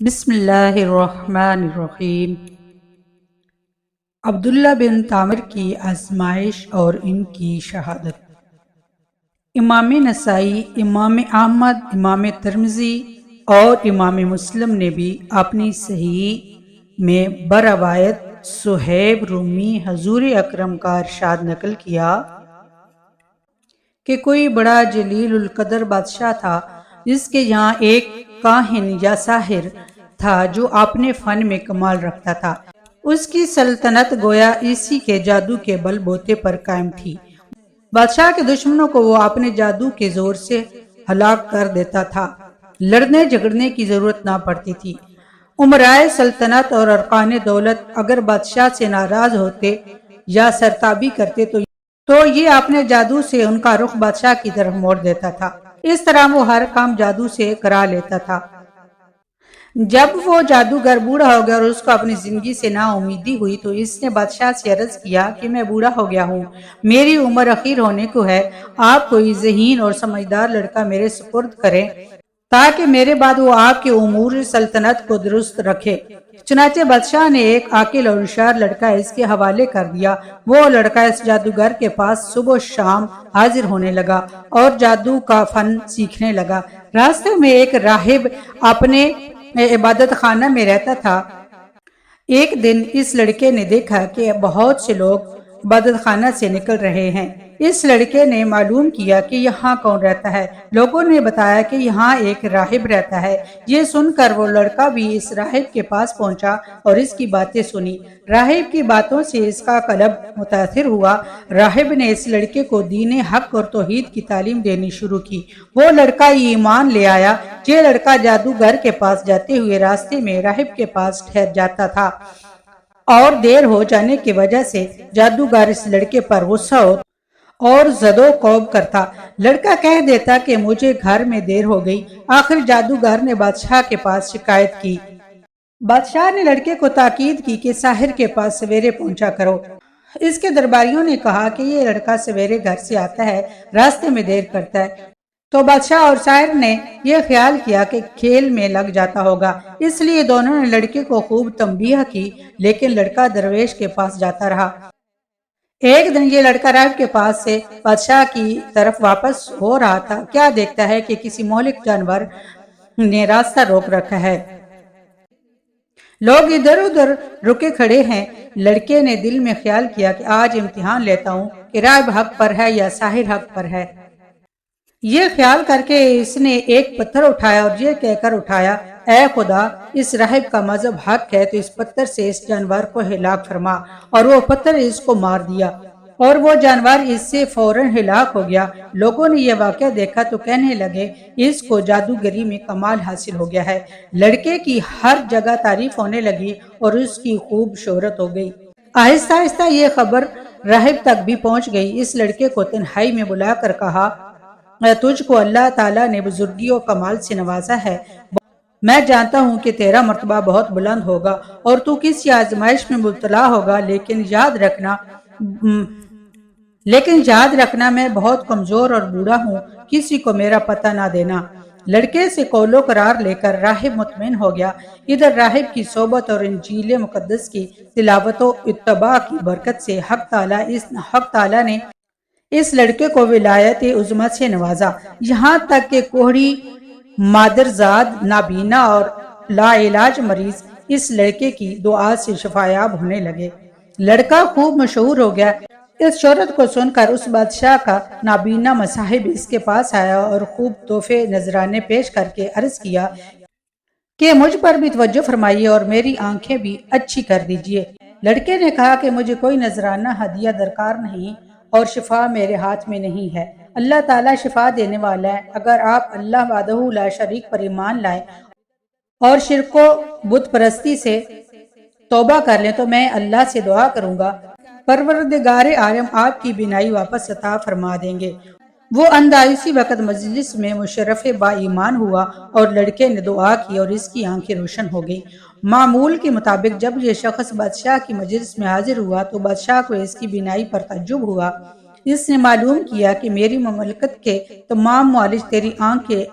بسم اللہ الرحمن الرحیم۔ عبداللہ بن تامر کی آزمائش اور ان کی شہادت۔ امام نسائی، امام احمد، امام ترمذی اور امام مسلم نے بھی اپنی صحیح میں بروایت صہیب رومی حضور اکرم کا ارشاد نقل کیا کہ کوئی بڑا جلیل القدر بادشاہ تھا جس کے یہاں ایک کاہن یا ساحر تھا جو اپنے فن میں کمال رکھتا تھا۔ اس کی سلطنت گویا اسی کے جادو کے بل بوتے پر قائم تھی۔ بادشاہ کے دشمنوں کو وہ اپنے جادو کے زور سے ہلاک کر دیتا تھا۔ لڑنے جھگڑنے کی ضرورت نہ پڑتی تھی۔ امرائے سلطنت اور ارکان دولت اگر بادشاہ سے ناراض ہوتے یا سرتابی کرتے تو یہ اپنے جادو سے ان کا رخ بادشاہ کی طرف موڑ دیتا تھا۔ اس طرح وہ ہر کام جادو سے کرا لیتا تھا۔ جب وہ جادوگر بوڑھا ہو گیا اور اس کو اپنی زندگی سے نا امیدی ہوئی تو اس نے بادشاہ سے عرض کیا کہ میں بوڑھا ہو گیا ہوں، میری عمر اخیر ہونے کو ہے، آپ کوئی ذہین اور سمجھدار لڑکا میرے سپرد کریں تاکہ میرے بعد وہ آپ کے امور سلطنت کو درست رکھے۔ چنانچہ بادشاہ نے ایک عاقل اور ہوشیار لڑکا اس کے حوالے کر دیا۔ وہ لڑکا اس جادوگر کے پاس صبح و شام حاضر ہونے لگا اور جادو کا فن سیکھنے لگا۔ راستے میں ایک راہب اپنے عبادت خانہ میں رہتا تھا۔ ایک دن اس لڑکے نے دیکھا کہ بہت سے لوگ عبادت خانہ سے نکل رہے ہیں۔ اس لڑکے نے معلوم کیا کہ یہاں کون رہتا ہے۔ لوگوں نے بتایا کہ یہاں ایک راہب رہتا ہے۔ یہ سن کر وہ لڑکا بھی اس راہب کے پاس پہنچا اور اس کی باتیں سنی۔ راہب کی باتوں سے اس کا قلب متاثر ہوا۔ راہب نے اس لڑکے کو دین حق اور توحید کی تعلیم دینی شروع کی۔ وہ لڑکا ایمان لے آیا۔ یہ لڑکا جادوگر کے پاس جاتے ہوئے راستے میں راہب کے پاس ٹھہر جاتا تھا اور دیر ہو جانے کی وجہ سے جادوگر اس لڑکے پر غصہ ہوتا اور زد و کوب کرتا۔ لڑکا کہہ دیتا کہ مجھے گھر میں دیر ہو گئی۔ آخر جادوگر نے بادشاہ کے پاس شکایت کی۔ بادشاہ نے لڑکے کو تاکید کی کہ ساحر کے پاس سویرے پہنچا کرو۔ اس کے درباریوں نے کہا کہ یہ لڑکا سویرے گھر سے آتا ہے، راستے میں دیر کرتا ہے۔ تو بادشاہ اور ساحر نے یہ خیال کیا کہ کھیل میں لگ جاتا ہوگا، اس لیے دونوں نے لڑکے کو خوب تنبیہ کی، لیکن لڑکا درویش کے پاس جاتا رہا۔ ایک دن یہ لڑکا راہب کے پاس سے بادشاہ کی طرف واپس ہو رہا تھا، کیا دیکھتا ہے کہ کسی مہلک جانور نے راستہ روک رکھا ہے۔ لوگ ادھر ادھر رکے کھڑے ہیں۔ لڑکے نے دل میں خیال کیا کہ آج امتحان لیتا ہوں کہ راہب حق پر ہے یا ساحر حق پر ہے۔ یہ خیال کر کے اس نے ایک پتھر اٹھایا اور یہ کہہ کر اٹھایا، اے خدا، اس راہب کا مذہب حق ہے تو اس پتھر سے اس جانور کو ہلاک فرما۔ اور وہ پتھر اس کو مار دیا اور وہ جانور اس سے فوراً ہلاک ہو گیا۔ لوگوں نے یہ واقعہ دیکھا تو کہنے لگے اس کو جادوگری میں کمال حاصل ہو گیا ہے۔ لڑکے کی ہر جگہ تعریف ہونے لگی اور اس کی خوب شہرت ہو گئی۔ آہستہ آہستہ یہ خبر راہب تک بھی پہنچ گئی۔ اس لڑکے کو تنہائی میں بلا کر کہا، تجھ کو اللہ تعالیٰ نے بزرگی و کمال سے نوازا ہے۔ میں جانتا ہوں کہ تیرا مرتبہ بہت بلند ہوگا اور تو کسی آزمائش میں مبتلا ہوگا، لیکن یاد رکھنا میں بہت کمزور اور بوڑھا ہوں، کسی کو میرا پتہ نہ دینا۔ لڑکے سے قول و قرار لے کر راہب مطمئن ہو گیا۔ ادھر راہب کی صحبت اور انجیل مقدس کی تلاوت و اتباع کی برکت سے حق تعالیٰ نے اس لڑکے کو ولایت عظمت سے نوازا، یہاں تک کہ کوہڑی، مادرزاد، نابینا اور لا علاج مریض اس لڑکے کی دعا سے شفایاب ہونے لگے۔ لڑکا خوب مشہور ہو گیا۔ اس شہرت کو سن کر اس بادشاہ کا نابینا مصاحب اس کے پاس آیا اور خوب تحفے نذرانے پیش کر کے عرض کیا کہ مجھ پر بھی توجہ فرمائیے اور میری آنکھیں بھی اچھی کر دیجیے۔ لڑکے نے کہا کہ مجھے کوئی نذرانہ ہدیہ درکار نہیں اور شفا میرے ہاتھ میں نہیں ہے۔ اللہ تعالیٰ شفا دینے والا ہے۔ اگر آپ اللہ وحدہ لا شریک پر ایمان لائیں اور شرک و بت پرستی سے توبہ کر لیں تو میں اللہ سے دعا کروں گا، پروردگار عالم آپ کی بینائی واپس عطا فرما دیں گے۔ وہ اندھا اسی وقت مجلس میں مشرف با ایمان ہوا اور لڑکے نے دعا کی اور اس کی آنکھیں روشن ہو گئی۔ معمول کے مطابق جب یہ شخص بادشاہ کی مجلس میں حاضر ہوا تو بادشاہ کو اس کی بینائی پر تعجب ہوا۔ اس نے معلوم کیا کہ میری مملکت کے تمام معالج تیری آنکھ کے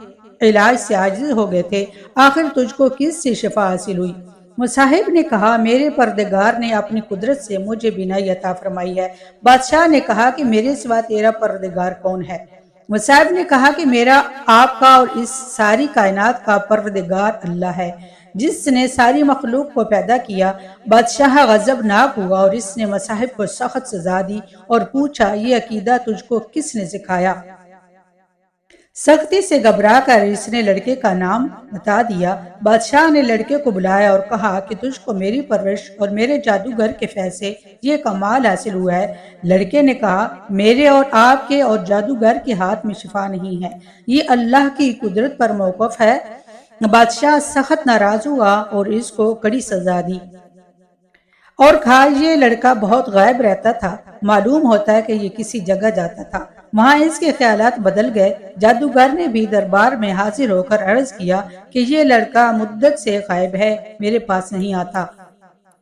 علاج سے عاجز ہو گئے تھے، آخر تجھ کو کس سے شفا حاصل ہوئی؟ مصاحب نے کہا میرے پردگار نے اپنی قدرت سے مجھے بینائی عطا فرمائی ہے۔ بادشاہ نے کہا کہ میرے سوا تیرا پردگار کون ہے؟ مصاحب نے کہا کہ میرا آپ کا اور اس ساری کائنات کا پروردگار اللہ ہے، جس نے ساری مخلوق کو پیدا کیا۔ بادشاہ غضبناک ہوا اور اس نے مصاحب کو سخت سزا دی اور پوچھا یہ عقیدہ تجھ کو کس نے سکھایا؟ سختی سے گھبرا کر اس نے لڑکے کا نام بتا دیا۔ بادشاہ نے لڑکے کو بلایا اور کہا کہ تجھ کو میری پرورش اور میرے جادوگر کے فیض سے یہ کمال حاصل ہوا ہے۔ لڑکے نے کہا میرے اور آپ کے اور جادوگر کے ہاتھ میں شفا نہیں ہے، یہ اللہ کی قدرت پر موقف ہے۔ بادشاہ سخت ناراض ہوا اور اس کو کڑی سزا دی اور کہا یہ لڑکا بہت غائب رہتا تھا، معلوم ہوتا ہے کہ یہ کسی جگہ جاتا تھا۔ وہاں اس کے خیالات بدل گئے۔ جادوگر نے بھی دربار میں حاضر ہو کر عرض کیا کہ یہ لڑکا مدت سے غائب ہے، میرے پاس نہیں آتا۔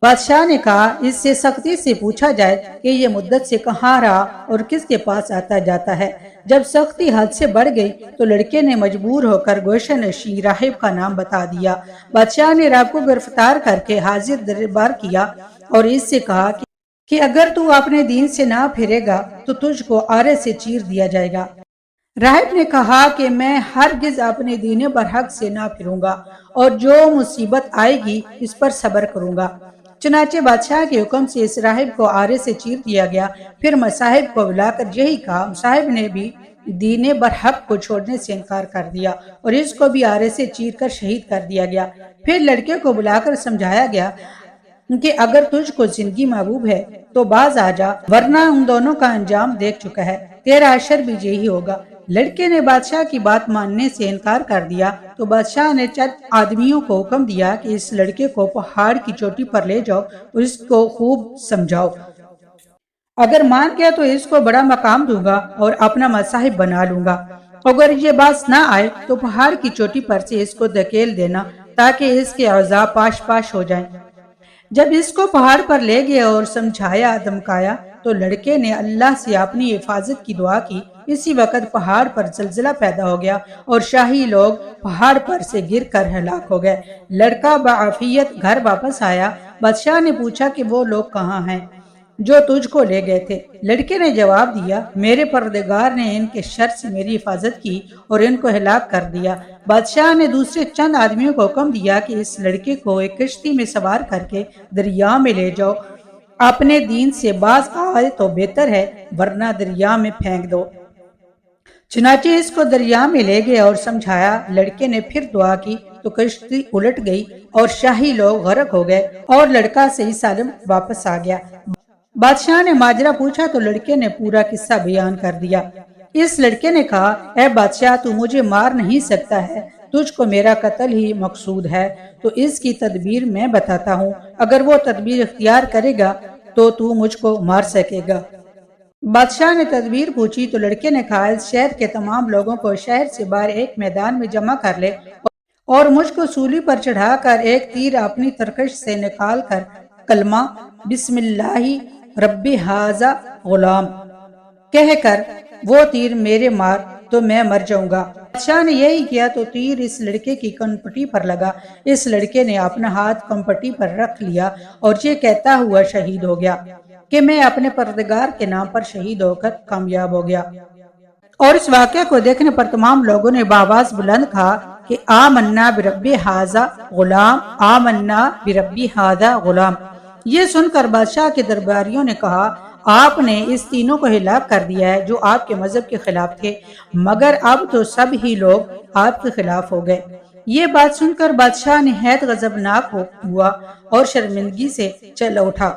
بادشاہ نے کہا اس سے سختی سے پوچھا جائے کہ یہ مدت سے کہاں رہا اور کس کے پاس آتا جاتا ہے۔ جب سختی حد سے بڑھ گئی تو لڑکے نے مجبور ہو کر گوشہ نشین راہب کا نام بتا دیا۔ بادشاہ نے راہب کو گرفتار کر کے حاضر دربار کیا اور اس سے کہا کہ اگر تو اپنے دین سے نہ پھرے گا تو تجھ کو آرے سے چیر دیا جائے گا۔ راہب نے کہا کہ میں ہرگز اپنے دین برحق سے نہ پھروں گا اور جو مصیبت آئے گی اس پر صبر کروں گا۔ چنانچہ بادشاہ کے حکم سے اس راہب کو آرے سے چیر دیا گیا۔ پھر مصاحب کو بلا کر یہی کہا۔ مصاحب نے بھی دین برحق کو چھوڑنے سے انکار کر دیا اور اس کو بھی آرے سے چیر کر شہید کر دیا گیا۔ پھر لڑکے کو بلا کر سمجھایا گیا کہ اگر تجھ کو زندگی محبوب ہے تو باز آ جا، ورنہ ان دونوں کا انجام دیکھ چکا ہے، تیرا اشر بھی یہی ہوگا۔ لڑکے نے بادشاہ کی بات ماننے سے انکار کر دیا تو بادشاہ نے چند آدمیوں کو حکم دیا کہ اس لڑکے کو پہاڑ کی چوٹی پر لے جاؤ اور اس کو خوب سمجھاؤ۔ اگر مان گیا تو اس کو بڑا مقام دوں گا اور اپنا مصاحب بنا لوں گا، اگر یہ بات نہ آئے تو پہاڑ کی چوٹی پر سے اس کو دھکیل دینا تاکہ اس کے اعضاء پاش پاش ہو جائیں۔ جب اس کو پہاڑ پر لے گئے اور سمجھایا دھمکایا تو لڑکے نے اللہ سے اپنی حفاظت کی دعا کی۔ اسی وقت پہاڑ پر زلزلہ پیدا ہو گیا اور شاہی لوگ پہاڑ پر سے گر کر ہلاک ہو گئے۔ لڑکا بعافیت گھر واپس آیا۔ بادشاہ نے پوچھا کہ وہ لوگ کہاں ہیں جو تجھ کو لے گئے تھے؟ لڑکے نے جواب دیا میرے پروردگار نے ان کے شر سے میری حفاظت کی اور ان کو ہلاک کر دیا۔ بادشاہ نے دوسرے چند آدمیوں کو حکم دیا کہ اس لڑکے کو ایک کشتی میں سوار کر کے دریا میں لے جاؤ، اپنے دین سے باز آئے تو بہتر ہے ورنہ دریا میں پھینک دو۔ چنانچہ اس کو دریا میں لے گئے اور سمجھایا۔ لڑکے نے پھر دعا کی تو کشتی الٹ گئی اور شاہی لوگ غرق ہو گئے اور لڑکا صحیح سالم واپس آ گیا۔ بادشاہ نے ماجرا پوچھا تو لڑکے نے پورا قصہ بیان کر دیا۔ اس لڑکے نے کہا اے بادشاہ تو مجھے مار نہیں سکتا ہے، تجھ کو میرا قتل ہی مقصود ہے، تو اس کی تدبیر میں بتاتا ہوں، اگر وہ تدبیر اختیار کرے گا تو مجھ کو مار سکے گا۔ بادشاہ نے تدبیر پوچھی تو لڑکے نے کہا اس شہر کے تمام لوگوں کو شہر سے باہر ایک میدان میں جمع کر لے اور مجھ کو سولی پر چڑھا کر ایک تیر اپنی ترکش سے نکال کر کلمہ بسم اللہ رب ھذا غلام کہہ کر وہ تیر میرے مار تو میں مر جاؤں گا۔ بادشاہ نے یہی کیا تو تیر اس لڑکے کی کنپٹی پر لگا۔ اس لڑکے نے اپنا ہاتھ کنپٹی پر رکھ لیا اور یہ کہتا ہوا شہید ہو گیا کہ میں اپنے پروردگار کے نام پر شہید ہو کر کامیاب ہو گیا۔ اور اس واقعے کو دیکھنے پر تمام لوگوں نے بآواز بلند کہا کہ آمنا برب ھذا غلام، آمنا برب ھذا غلام۔ یہ سن کر بادشاہ کے درباریوں نے کہا آپ نے اس تینوں کو ہلاک کر دیا ہے جو آپ کے مذہب کے خلاف تھے، مگر اب تو سب ہی لوگ آپ کے خلاف ہو گئے۔ یہ بات سن کر بادشاہ نہایت غضبناک ہوا اور شرمندگی سے چل اٹھا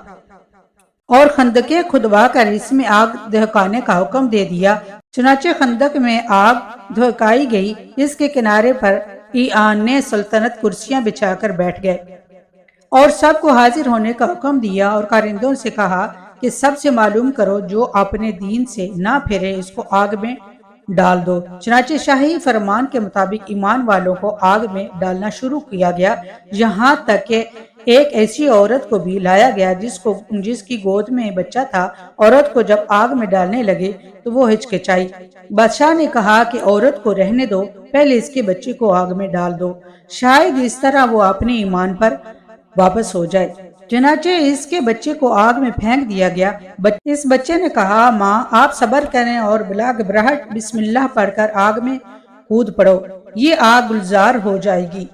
اور خندقیں کھدوا کر اس میں آگ دہکانے کا حکم دے دیا۔ چنانچہ خندق میں آگ دہکائی گئی، اس کے کنارے پر ایان نے سلطنت کرسیاں بچھا کر بیٹھ گئے اور سب کو حاضر ہونے کا حکم دیا اور کارندوں سے کہا کہ سب سے معلوم کرو جو اپنے دین سے نہ پھرے اس کو آگ میں ڈال دو۔ چنانچہ شاہی فرمان کے مطابق ایمان والوں کو آگ میں ڈالنا شروع کیا گیا، یہاں تک کہ ایک ایسی عورت کو بھی لایا گیا جس کی گود میں بچہ تھا۔ عورت کو جب آگ میں ڈالنے لگے تو وہ ہچکچائی۔ بادشاہ نے کہا کہ عورت کو رہنے دو، پہلے اس کے بچے کو آگ میں ڈال دو، شاید اس طرح وہ اپنے ایمان پر واپس ہو جائے۔ چنانچہ اس کے بچے کو آگ میں پھینک دیا گیا۔ اس بچے نے کہا، ماں آپ صبر کریں اور بلا گھبراہٹ بسم اللہ پڑھ کر آگ میں کود پڑو، یہ آگ گلزار ہو جائے گی۔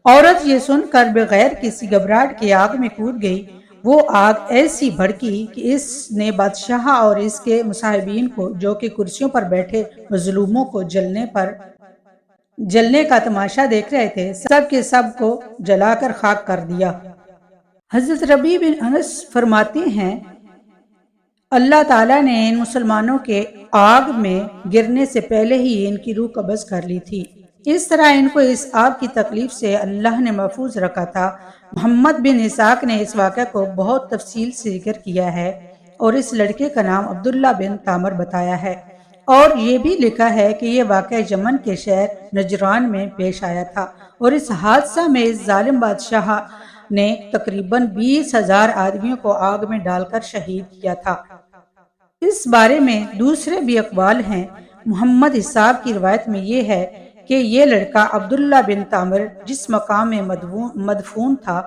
عورت یہ سن کر بغیر کسی گھبراہٹ کے آگ میں کود گئی۔ وہ آگ ایسی بھڑکی کہ اس نے بادشاہ اور اس کے مصاحبین کو، جو کہ کرسیوں پر بیٹھے مظلوموں کو جلنے کا تماشا دیکھ رہے تھے، سب کے سب کو جلا کر خاک کر دیا۔ حضرت ربیع بن انس فرماتے ہیں، اللہ تعالیٰ نے ان مسلمانوں کے آگ میں گرنے سے پہلے ہی ان کی روح قبض کر لی تھی۔ اس طرح ان کو اس آگ کی تکلیف سے اللہ نے محفوظ رکھا تھا۔ محمد بن اسحاق نے اس واقعہ کو بہت تفصیل سے ذکر کیا ہے اور اس لڑکے کا نام عبداللہ بن تامر بتایا ہے، اور یہ بھی لکھا ہے کہ یہ واقعہ یمن کے شہر نجران میں پیش آیا تھا، اور اس حادثہ میں اس ظالم بادشاہ نے تقریباً 20,000 آدمیوں کو آگ میں ڈال کر شہید کیا تھا۔ اس بارے میں دوسرے بھی اقوال ہیں۔ محمد اسحاق کی روایت میں یہ ہے کہ یہ لڑکا عبداللہ بن تامر جس مقام میں مدفون تھا،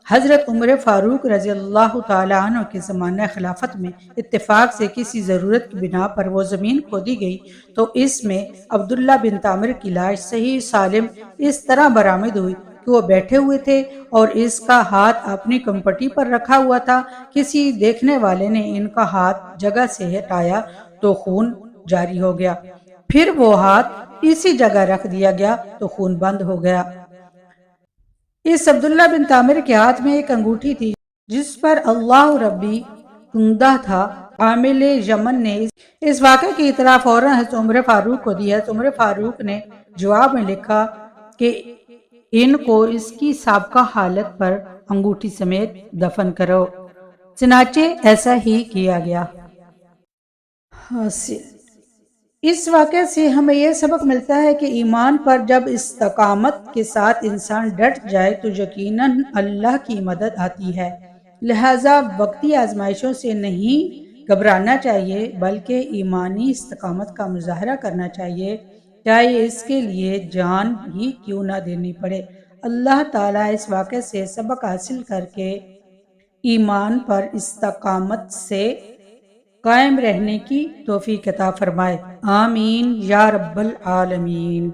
حضرت عمر فاروق رضی اللہ تعالیٰ عنہ کے زمانہ خلافت میں اتفاق سے کسی ضرورت کی بنا پر وہ زمین کھودی گئی تو اس میں عبداللہ بن تامر کی لاش صحیح سالم اس طرح برآمد ہوئی کہ وہ بیٹھے ہوئے تھے اور اس کا ہاتھ اپنی کمپٹی پر رکھا ہوا تھا۔ کسی دیکھنے والے نے ان کا ہاتھ جگہ سے ہٹایا تو خون جاری ہو گیا، پھر وہ ہاتھ اسی جگہ رکھ دیا گیا تو خون بند ہو گیا۔ اس عبداللہ بن تامر کے ہاتھ میں ایک انگوٹھی تھی جس پر اللہ ربی کندہ تھا۔ عامل یمن نے اس واقعے کی اطلاع فوراً حضرت عمر فاروق کو دی۔ حضرت عمر فاروق نے جواب میں لکھا کہ ان کو اس کی سابقہ حالت پر انگوٹھی سمیت دفن کرو۔ چنانچہ ایسا ہی کیا گیا۔ حاصل اس واقعے سے ہمیں یہ سبق ملتا ہے کہ ایمان پر جب استقامت کے ساتھ انسان ڈٹ جائے تو یقیناً اللہ کی مدد آتی ہے۔ لہٰذا وقتی آزمائشوں سے نہیں گھبرانا چاہیے بلکہ ایمانی استقامت کا مظاہرہ کرنا چاہیے، چاہے اس کے لیے جان ہی کیوں نہ دینی پڑے۔ اللہ تعالیٰ اس واقعے سے سبق حاصل کر کے ایمان پر استقامت سے قائم رہنے کی توفیق عطا فرمائے۔ آمین یا رب العالمین۔